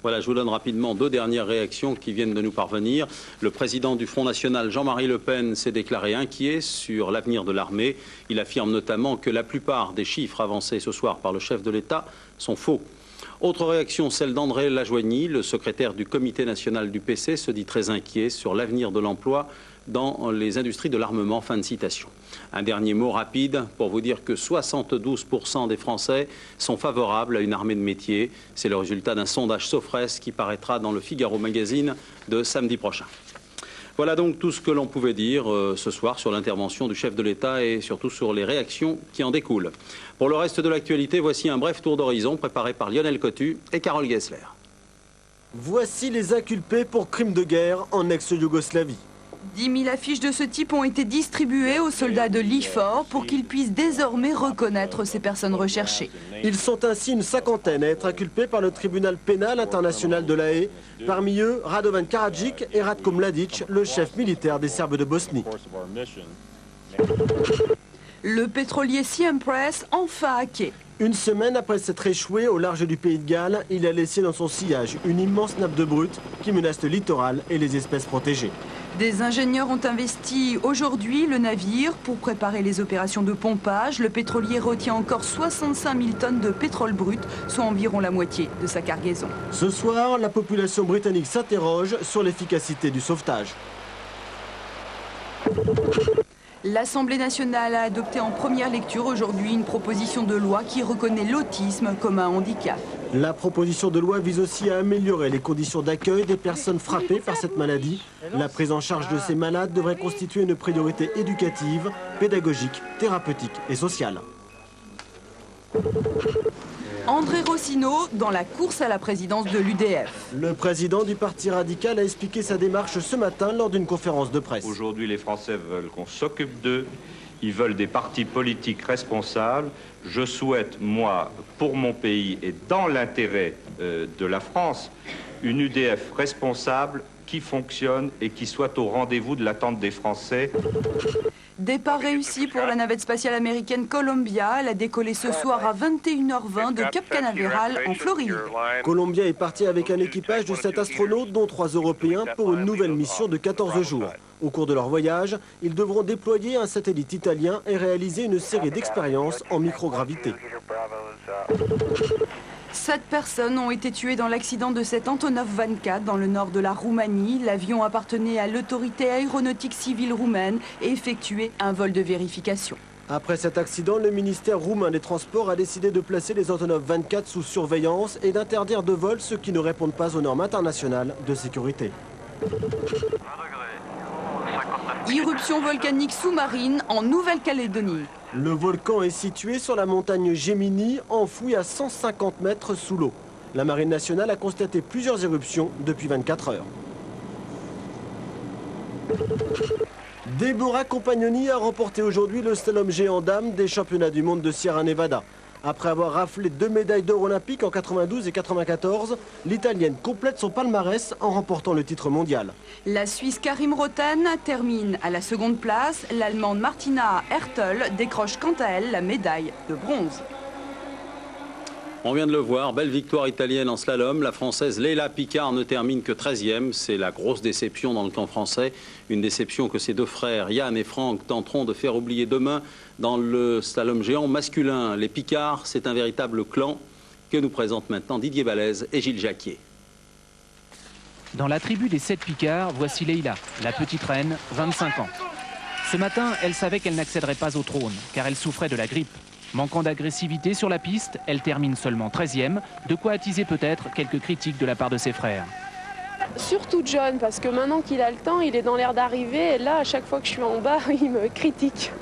Voilà, je vous donne rapidement 2 dernières réactions qui viennent de nous parvenir. Le président du Front National, Jean-Marie Le Pen, s'est déclaré inquiet sur l'avenir de l'armée. Il affirme notamment que la plupart des chiffres avancés ce soir par le chef de l'État sont faux. Autre réaction, celle d'André Lajoigny, le secrétaire du comité national du PC, se dit très inquiet sur l'avenir de l'emploi dans les industries de l'armement. Fin de citation. Un dernier mot rapide pour vous dire que 72% des Français sont favorables à une armée de métier. C'est le résultat d'un sondage Sofres qui paraîtra dans le Figaro Magazine de samedi prochain. Voilà donc tout ce que l'on pouvait dire ce soir sur l'intervention du chef de l'État et surtout sur les réactions qui en découlent. Pour le reste de l'actualité, voici un bref tour d'horizon préparé par Lionel Cotu et Carole Gessler.
Voici les inculpés pour crimes de guerre en ex-Yougoslavie.
10 000 affiches de ce type ont été distribuées aux soldats de l'IFOR pour qu'ils puissent désormais reconnaître ces personnes recherchées.
Ils sont ainsi une 50aine à être inculpés par le tribunal pénal international de La Haye. Parmi eux, Radovan Karadzic et Ratko Mladic, le chef militaire des Serbes de Bosnie.
Le pétrolier Siem Press, enfin hacké.
Une semaine après s'être échoué au large du pays de Galles, il a laissé dans son sillage une immense nappe de brut qui menace le littoral et les espèces protégées.
Des ingénieurs ont investi aujourd'hui le navire pour préparer les opérations de pompage. Le pétrolier retient encore 65 000 tonnes de pétrole brut, soit environ la moitié de sa cargaison.
Ce soir, la population britannique s'interroge sur l'efficacité du sauvetage.
L'Assemblée nationale a adopté en première lecture aujourd'hui une proposition de loi qui reconnaît l'autisme comme un handicap.
La proposition de loi vise aussi à améliorer les conditions d'accueil des personnes frappées par cette maladie. La prise en charge de ces malades devrait constituer une priorité éducative, pédagogique, thérapeutique et sociale.
André Rossino dans la course à la présidence de l'UDF.
Le président du Parti radical a expliqué sa démarche ce matin lors d'une conférence de presse.
Aujourd'hui, les Français veulent qu'on s'occupe d'eux. Ils veulent des partis politiques responsables. Je souhaite, moi, pour mon pays et dans l'intérêt de la France, une UDF responsable qui fonctionne et qui soit au rendez-vous de l'attente des Français.
Départ réussi pour la navette spatiale américaine Columbia. Elle a décollé ce soir à 21h20 de Cap Canaveral en Floride.
Columbia est parti avec un équipage de 7 astronautes, dont 3 Européens, pour une nouvelle mission de 14 jours. Au cours de leur voyage, ils devront déployer un satellite italien et réaliser une série d'expériences en microgravité.
7 personnes ont été tuées dans l'accident de cet Antonov 24 dans le nord de la Roumanie. L'avion appartenait à l'autorité aéronautique civile roumaine et effectuait un vol de vérification.
Après cet accident, le ministère roumain des Transports a décidé de placer les Antonov 24 sous surveillance et d'interdire de vol ceux qui ne répondent pas aux normes internationales de sécurité.
Irruption volcanique sous-marine en Nouvelle-Calédonie.
Le volcan est situé sur la montagne Gemini, enfoui à 150 mètres sous l'eau. La Marine nationale a constaté plusieurs éruptions depuis 24 heures. Deborah Compagnoni a remporté aujourd'hui le slalom géant dames des championnats du monde de Sierra Nevada. Après avoir raflé 2 médailles d'or olympiques en 92 et 94, l'Italienne complète son palmarès en remportant le titre mondial.
La Suisse Karim Roten termine à la seconde place. L'Allemande Martina Hertel décroche quant à elle la médaille de bronze.
On vient de le voir, belle victoire italienne en slalom. La Française Leila Picard ne termine que 13e. C'est la grosse déception dans le camp français. Une déception que ses 2 frères, Yann et Franck, tenteront de faire oublier demain dans le slalom géant masculin. Les Picards, c'est un véritable clan que nous présentent maintenant Didier Balèze et Gilles Jacquier.
Dans la tribu des 7 Picards, voici Leila, la petite reine, 25 ans. Ce matin, elle savait qu'elle n'accéderait pas au trône, car elle souffrait de la grippe. Manquant d'agressivité sur la piste, elle termine seulement 13e, de quoi attiser peut-être quelques critiques de la part de ses frères.
Surtout John, parce que maintenant qu'il a le temps, il est dans l'air d'arriver, et là, à chaque fois que je suis en bas, il me critique.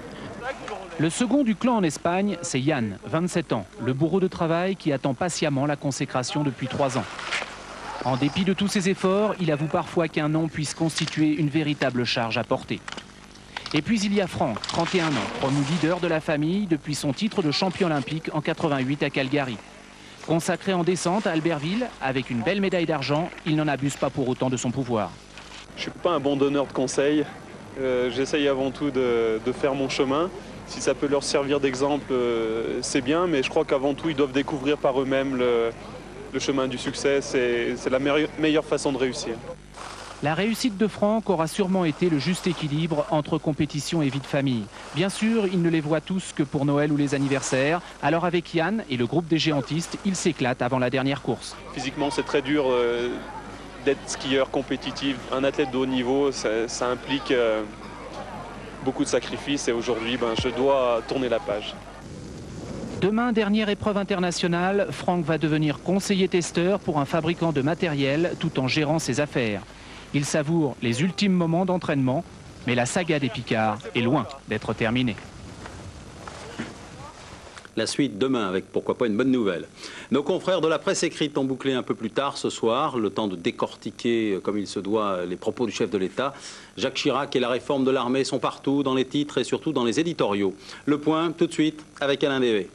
Le second du clan en Espagne, c'est Yann, 27 ans, le bourreau de travail qui attend patiemment la consécration depuis 3 ans. En dépit de tous ses efforts, il avoue parfois qu'un an puisse constituer une véritable charge à porter. Et puis il y a Franck, 31 ans, promu leader de la famille depuis son titre de champion olympique en 88 à Calgary. Consacré en descente à Albertville, avec une belle médaille d'argent, il n'en abuse pas pour autant de son pouvoir.
Je ne suis pas un bon donneur de conseils. J'essaye avant tout de faire mon chemin. Si ça peut leur servir d'exemple, c'est bien, mais je crois qu'avant tout, ils doivent découvrir par eux-mêmes le chemin du succès. C'est la meilleure façon de réussir.
La réussite de Franck aura sûrement été le juste équilibre entre compétition et vie de famille. Bien sûr, il ne les voit tous que pour Noël ou les anniversaires. Alors avec Yann et le groupe des géantistes, il s'éclate avant la dernière course.
Physiquement, c'est très dur d'être skieur compétitif. Un athlète de haut niveau, ça implique beaucoup de sacrifices. Et aujourd'hui, je dois tourner la page.
Demain, dernière épreuve internationale, Franck va devenir conseiller testeur pour un fabricant de matériel tout en gérant ses affaires. Il savoure les ultimes moments d'entraînement, mais la saga des Picards est loin d'être terminée.
La suite demain avec, pourquoi pas, une bonne nouvelle. Nos confrères de la presse écrite ont bouclé un peu plus tard ce soir, le temps de décortiquer comme il se doit les propos du chef de l'État. Jacques Chirac et la réforme de l'armée sont partout, dans les titres et surtout dans les éditoriaux. Le point, tout de suite, avec Alain Dévé.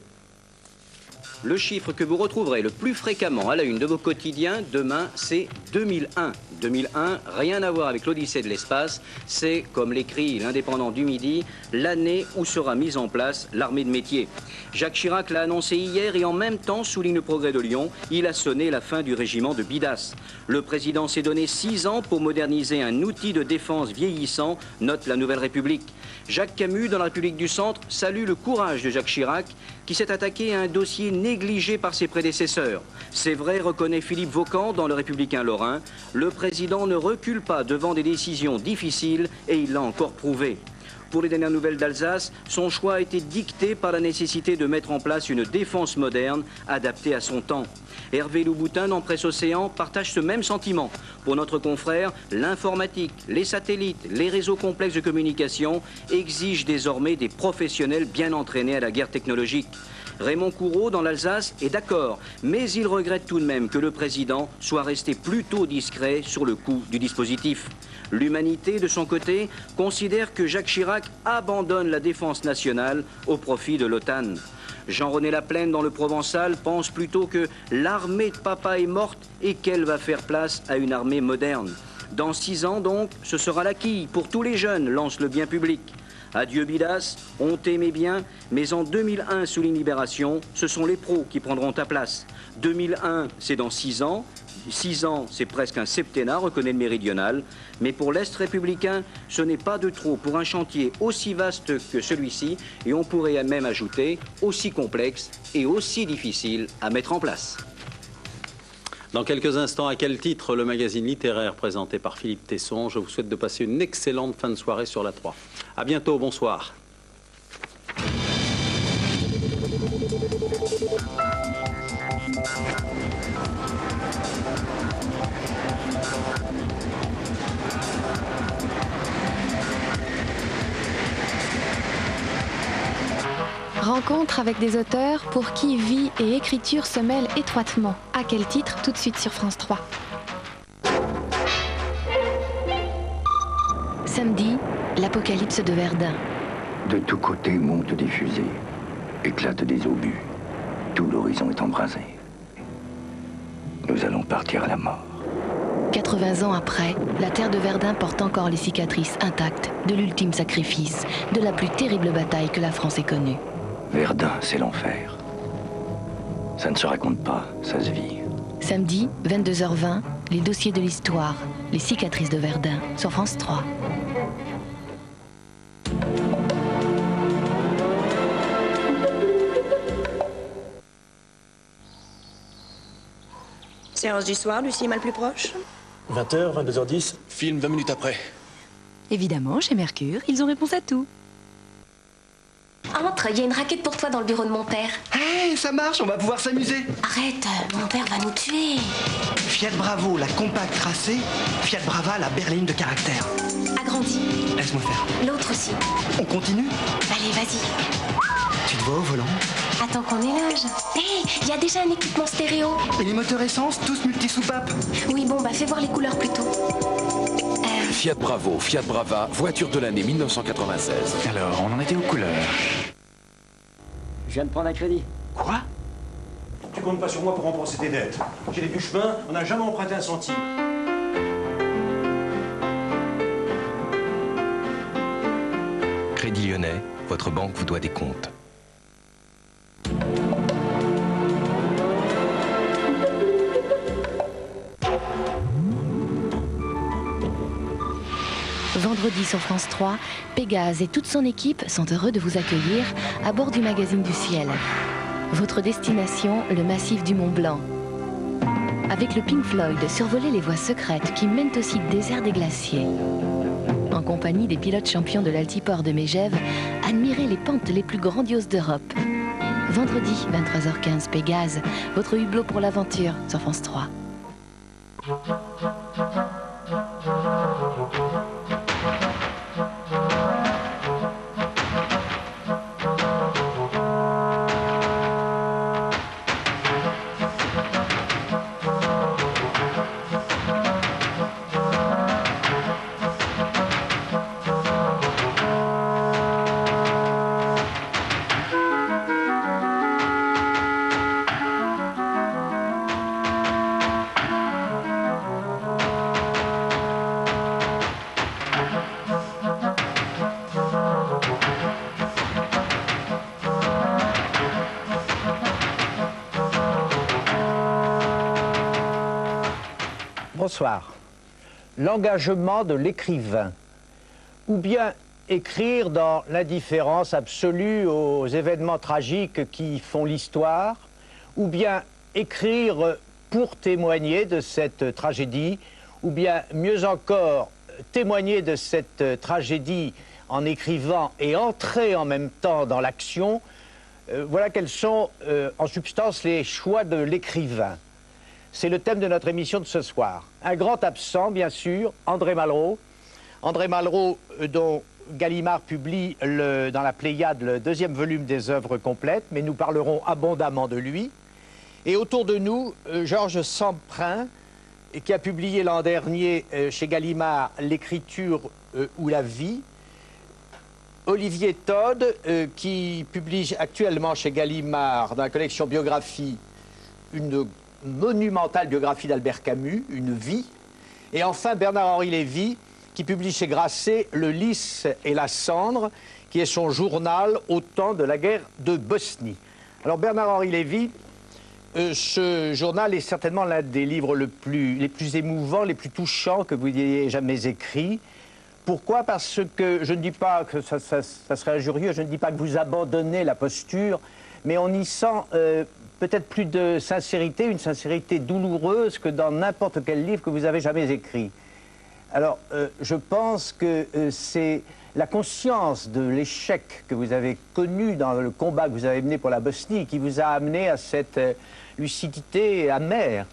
Le chiffre que vous retrouverez le plus fréquemment à la une de vos quotidiens demain, c'est 2001. 2001, rien à voir avec l'Odyssée de l'espace, c'est, comme l'écrit l'Indépendant du Midi, l'année où sera mise en place l'armée de métier. Jacques Chirac l'a annoncé hier et en même temps, souligne le Progrès de Lyon, il a sonné la fin du régiment de Bidas. Le président s'est donné 6 ans pour moderniser un outil de défense vieillissant, note la Nouvelle République. Jacques Camus, dans la République du Centre, salue le courage de Jacques Chirac, qui s'est attaqué à un dossier négligé par ses prédécesseurs. C'est vrai, reconnaît Philippe Vaucan dans Le Républicain Lorrain, le président ne recule pas devant des décisions difficiles et il l'a encore prouvé. Pour les dernières nouvelles d'Alsace, son choix a été dicté par la nécessité de mettre en place une défense moderne adaptée à son temps. Hervé Louboutin, dans Presse Océan, partage ce même sentiment. Pour notre confrère, l'informatique, les satellites, les réseaux complexes de communication exigent désormais des professionnels bien entraînés à la guerre technologique. Raymond Courreau, dans l'Alsace, est d'accord, mais il regrette tout de même que le président soit resté plutôt discret sur le coût du dispositif. L'Humanité, de son côté, considère que Jacques Chirac abandonne la défense nationale au profit de l'OTAN. Jean-René Laplaine, dans le Provençal, pense plutôt que l'armée de papa est morte et qu'elle va faire place à une armée moderne. Dans 6 ans, donc, ce sera la quille pour tous les jeunes, lance le bien public. Adieu Bidas, on t'aimait bien, mais en 2001, souligne Libération, ce sont les pros qui prendront ta place. 2001, c'est dans 6 ans. 6 ans, c'est presque un septennat, reconnaît le Méridional. Mais pour l'Est républicain, ce n'est pas de trop pour un chantier aussi vaste que celui-ci, et on pourrait même ajouter aussi complexe et aussi difficile à mettre en place.
Dans quelques instants, à quel titre le magazine littéraire présenté par Philippe Tesson. Je vous souhaite de passer une excellente fin de soirée sur la 3. À bientôt, bonsoir.
Rencontre avec des auteurs pour qui vie et écriture se mêlent étroitement. À quel titre? Tout de suite sur France 3. Samedi, l'apocalypse de Verdun.
De tous côtés montent des fusées, éclatent des obus. Tout l'horizon est embrasé. Nous allons partir à la mort.
80 ans après, la terre de Verdun porte encore les cicatrices intactes de l'ultime sacrifice, de la plus terrible bataille que la France ait connue.
Verdun, c'est l'enfer. Ça ne se raconte pas, ça se vit.
Samedi, 22h20, les dossiers de l'histoire, les cicatrices de Verdun, sur France 3.
Séance du soir, du cinéma le plus proche?
20h, 22h10, film 20 minutes après.
Évidemment, chez Mercure, ils ont réponse à tout.
Entre, il y a une raquette pour toi dans le bureau de mon père.
Hé, ça marche, on va pouvoir s'amuser.
Arrête, mon père va nous tuer.
Fiat Bravo, la compacte tracée. Fiat Brava, la berline de caractère.
Agrandi.
Laisse-moi faire.
L'autre aussi.
On continue?
Allez, vas-y.
Tu te vois au volant?
Attends qu'on éloge. Hé, il y a déjà un équipement stéréo.
Et les moteurs essence, tous multi-soupapes?
Oui, bon, bah fais voir les couleurs plutôt.
Fiat Bravo, Fiat Brava, voiture de l'année 1996.
Alors, on en était aux couleurs.
Je viens de prendre un crédit.
Quoi?
Tu comptes pas sur moi pour rembourser tes dettes. Chez les Buchepin, on n'a jamais emprunté un centime.
Crédit Lyonnais, votre banque vous doit des comptes.
Vendredi sur France 3, Pégase et toute son équipe sont heureux de vous accueillir à bord du magazine du ciel. Votre destination, le massif du Mont Blanc. Avec le Pink Floyd, survolez les voies secrètes qui mènent au site désert des glaciers. En compagnie des pilotes champions de l'Altiport de Megève, admirez les pentes les plus grandioses d'Europe. Vendredi, 23h15, Pégase, votre hublot pour l'aventure sur France 3.
Bonsoir. L'engagement de l'écrivain. Ou bien écrire dans l'indifférence absolue aux événements tragiques qui font l'histoire, ou bien écrire pour témoigner de cette tragédie, ou bien mieux encore témoigner de cette tragédie en écrivant et entrer en même temps dans l'action. Voilà quels sont en substance les choix de l'écrivain. C'est le thème de notre émission de ce soir. Un grand absent, bien sûr, André Malraux. André Malraux, dont Gallimard publie dans la Pléiade le 2e volume des œuvres complètes, mais nous parlerons abondamment de lui. Et autour de nous, Georges Semprin, qui a publié l'an dernier chez Gallimard l'écriture ou la vie. Olivier Todd, qui publie actuellement chez Gallimard, dans la collection biographie, une monumentale biographie d'Albert Camus, une vie. Et enfin Bernard-Henri Lévy, qui publie chez Grasset Le Lys et la cendre, qui est son journal au temps de la guerre de Bosnie. Alors Bernard-Henri Lévy, ce journal est certainement l'un des livres les plus émouvants, les plus touchants que vous ayez jamais écrits. Pourquoi? Parce que je ne dis pas que ça serait injurieux, je ne dis pas que vous abandonnez la posture, mais on y sent peut-être plus de sincérité, une sincérité douloureuse que dans n'importe quel livre que vous avez jamais écrit. Alors, je pense que c'est la conscience de l'échec que vous avez connu dans le combat que vous avez mené pour la Bosnie qui vous a amené à cette lucidité amère.